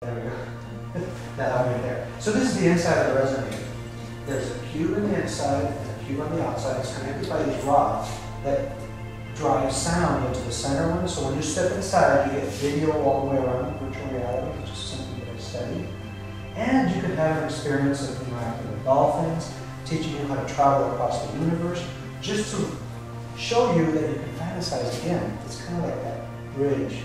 There we go. That right there. So this is the inside of the resonator. There's a cube on the inside and a cube on the outside. It's connected by these rods that drive sound into the center one. So when you step inside, you get video all the way around, virtual reality, which is something that I study. And you can have an experience of interacting with dolphins, teaching you how to travel across the universe, just to show you that you can fantasize again. It's kind of like that bridge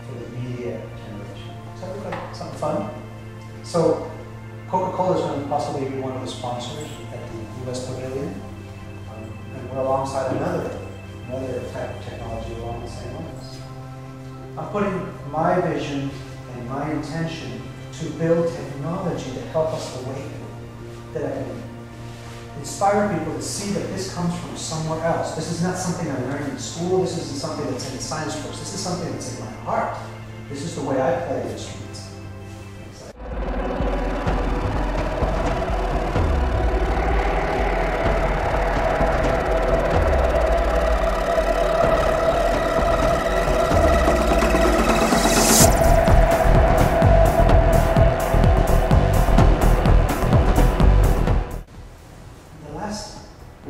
for the media generation. Does that look like something fun? So Coca-Cola is going to possibly be one of the sponsors at the US Pavilion. And we're alongside another type of technology along the same lines. I'm putting my vision and my intention to build technology to help us awaken, that I can inspire people to see that this comes from somewhere else. This is not something I learned in school. This isn't something that's in science books. This is something that's in my heart. This is the way I play the instruments.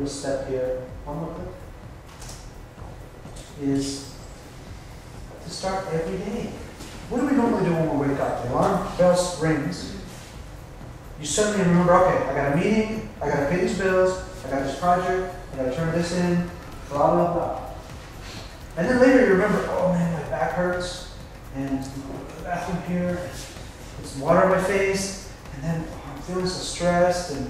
Step here, one more click, is to start every day. What do we normally do when we wake up? The alarm bell rings. You suddenly remember, okay, I got a meeting, I got to pay these bills, I got this project, I got to turn this in, blah, blah, blah. And then later you remember, oh man, my back hurts, and the bathroom here, put some water on my face, and then oh, I'm feeling so stressed, and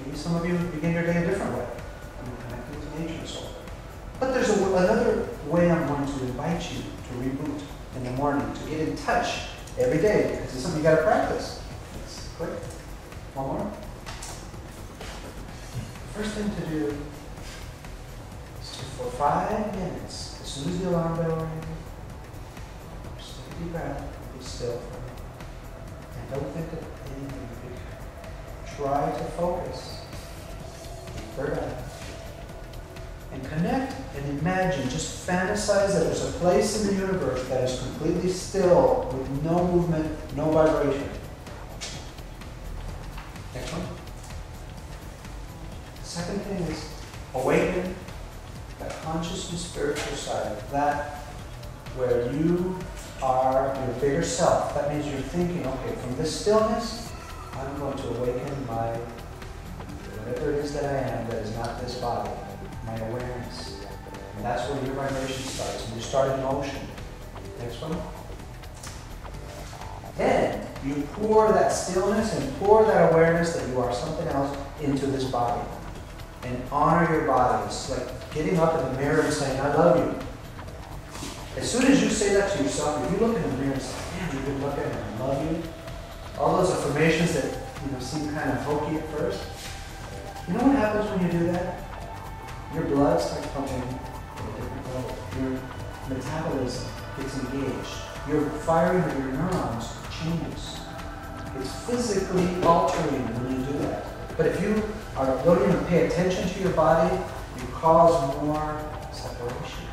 maybe some of you begin your day a different way. I'm connecting with nature and so on. But there's another way I'm going to invite you to reboot in the morning, to get in touch every day, because it's something you got to practice. Let's click. One more. First thing to do is to, for 5 minutes, as soon as the alarm bell rings, just take a deep breath, be still for a minute, and don't think of anything big. Try to focus, third eye, and connect and imagine, just fantasize that there's a place in the universe that is completely still with no movement, no vibration. Next one. The second thing is awaken the conscious and spiritual side, that where you are your bigger self. That means you're thinking, okay, from this stillness, I'm going to awaken my, whatever it is that I am that is not this body, my awareness. And that's where your vibration starts, and you start in motion. Next one. Then you pour that stillness and pour that awareness that you are something else into this body. And honor your body. It's like getting up in the mirror and saying, I love you. As soon as you say that to yourself, if you look in the mirror and say, man, you've been looking and I love you, all those affirmations that seem kind of hokey at first. You know what happens when you do that? Your blood starts pumping at a different level. Your metabolism gets engaged. Your firing of your neurons changes. It's physically altering when you do that. But if you don't even pay attention to your body, you cause more separation.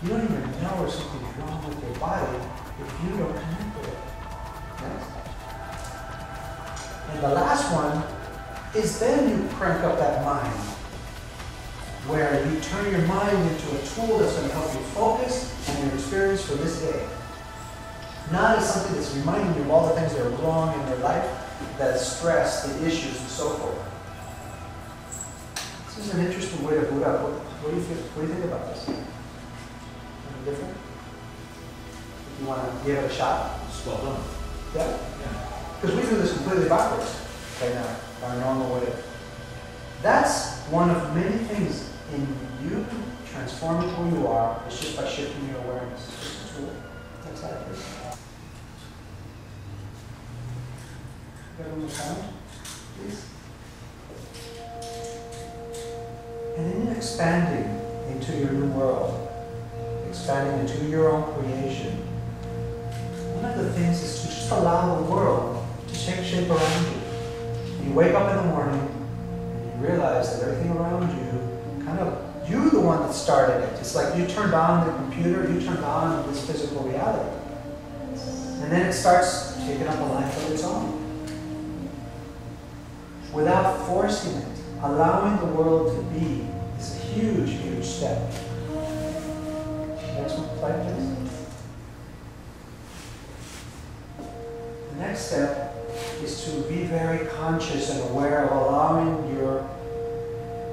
You don't even know if something's wrong with your body if you don't connect with it. Next. And the last one is then you crank up that mind, where you turn your mind into a tool that's going to help you focus on your experience for this day. Not as something that's reminding you of all the things that are wrong in your life, that stress, the issues, and so forth. This is an interesting way to boot up. What do you think about this? Anything different? If you want to give it a shot? It's well done. Yeah? Because we do this completely backwards right now, our normal way. That's one of many things in you transforming who you are. It's just by shifting your awareness. It's just a tool. Next slide, please. Got one more sound, please. And then expanding into your new world, expanding into your own creation. One of the things is to just allow the world to take shape around you. You wake up in the morning and you realize that everything around you, kind of, you're the one that started it. It's like you turned on the computer, you turned on this physical reality. And then it starts taking up a life of its own. Without forcing it, allowing the world to be is a huge, huge step. Next slide, please. The next step is to be very conscious and aware of allowing your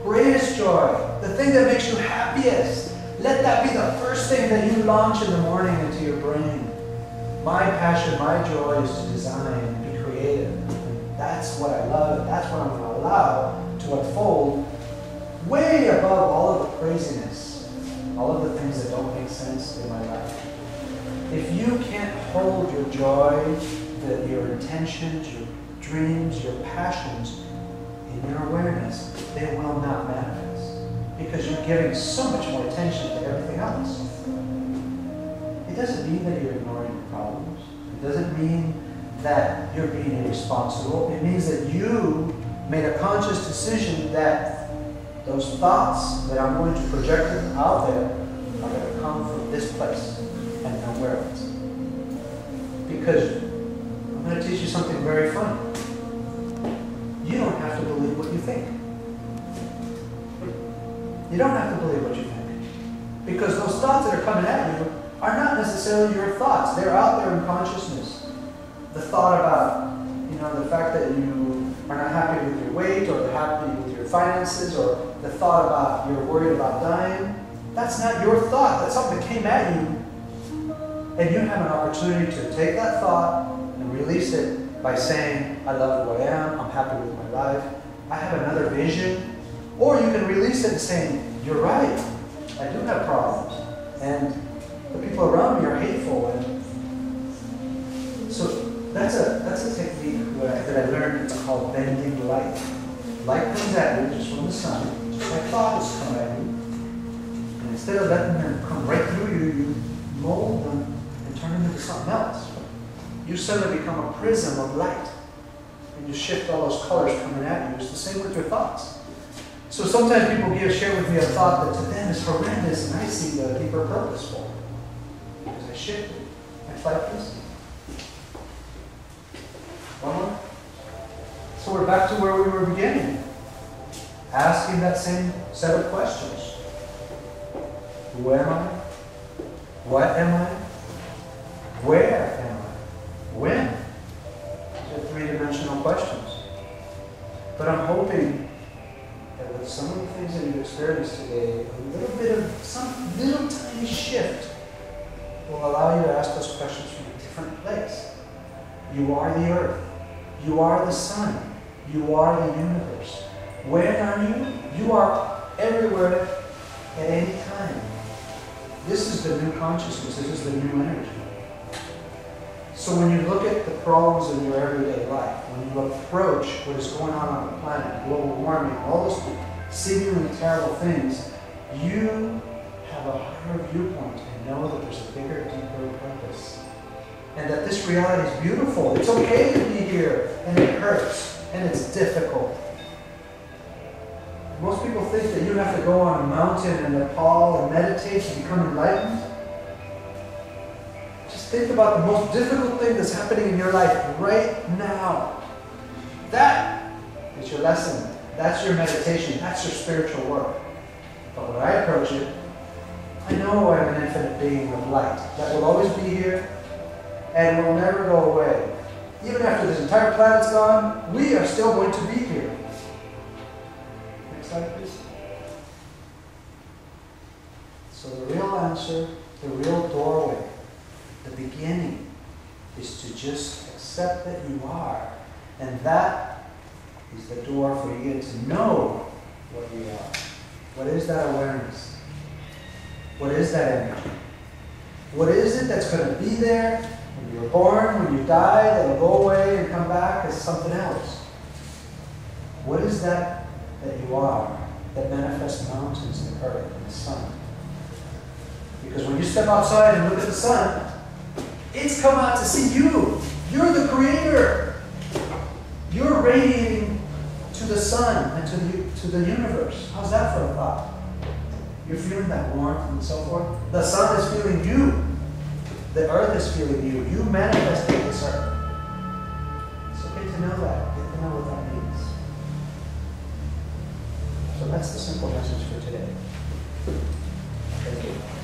greatest joy, the thing that makes you happiest. Let that be the first thing that you launch in the morning into your brain. My passion, my joy is to design and be creative. And that's what I love, and that's what I'm going to allow to unfold way above all of the craziness, all of the things that don't make sense in my life. If you can't hold your joy, your intentions, your dreams, your passions in your awareness, they will not manifest. Because you're giving so much more attention to everything else. It doesn't mean that you're ignoring your problems. It doesn't mean that you're being irresponsible. It means that you made a conscious decision that those thoughts that I'm going to project out there are going to come from this place and nowhere else. Because I'm going to teach you something very funny. You don't have to believe what you think. You don't have to believe what you think. Because those thoughts that are coming at you are not necessarily your thoughts. They're out there in consciousness. The thought about, the fact that you are not happy with your weight, or you're happy with your finances, or the thought about you're worried about dying, that's not your thought. That's something that came at you. And you have an opportunity to take that thought and release it by saying, I love who I am, I'm happy with my life, I have another vision. Or you can release it and saying, you're right, I do have problems. And the people around me are hateful. And so that's a technique that I learned. It's called bending light. Light comes at you just from the sun, just like thoughts come at you. And instead of letting them come right through you, you mold them and turn them into something else. You suddenly become a prism of light. And you shift all those colors coming at you. It's the same with your thoughts. So sometimes people share with me a thought that to them is horrendous, and I see the deeper purpose for it. Because I shifted. Next slide, please. One more. So we're back to where we were beginning. Asking that same set of questions. Who am I? What am I? Where am I? When? These are three-dimensional questions. But I'm hoping that with some of the things that you've experienced today, a little bit of some little tiny shift will allow you to ask those questions from a different place. You are the earth. You are the sun. You are the universe. When are you? You are everywhere at any time. This is the new consciousness. This is the new energy. So when you look at the problems in your everyday life, when you approach what is going on the planet, global warming, all those seemingly terrible things, you have a higher viewpoint and know that there's a bigger, deeper purpose. And that this reality is beautiful. It's okay to be here, and it hurts, and it's difficult. Most people think that you have to go on a mountain in Nepal and meditate to become enlightened. Just think about the most difficult thing that's happening in your life right now. That is your lesson. That's your meditation. That's your spiritual work. But when I approach it, I know I'm an infinite being of light that will always be here and will never go away. Even after this entire planet's gone, we are still going to be here. Next slide, please. So the real answer, the real doorway, the beginning is to just accept that you are. And that is the door for you to know what you are. What is that awareness? What is that energy? What is it that's going to be there when you were born, when you die, that'll go away and come back as something else? What is that you are that manifests mountains and the earth and the sun? Because when you step outside and look at the sun, it's come out to see you. You're the creator. You're radiating to the sun and to the universe. How's that for a thought? You're feeling that warmth and so forth. The sun is feeling you. The earth is feeling you. You manifested this earth. So get to know that. Get to know what that means. So that's the simple message for today. Thank you.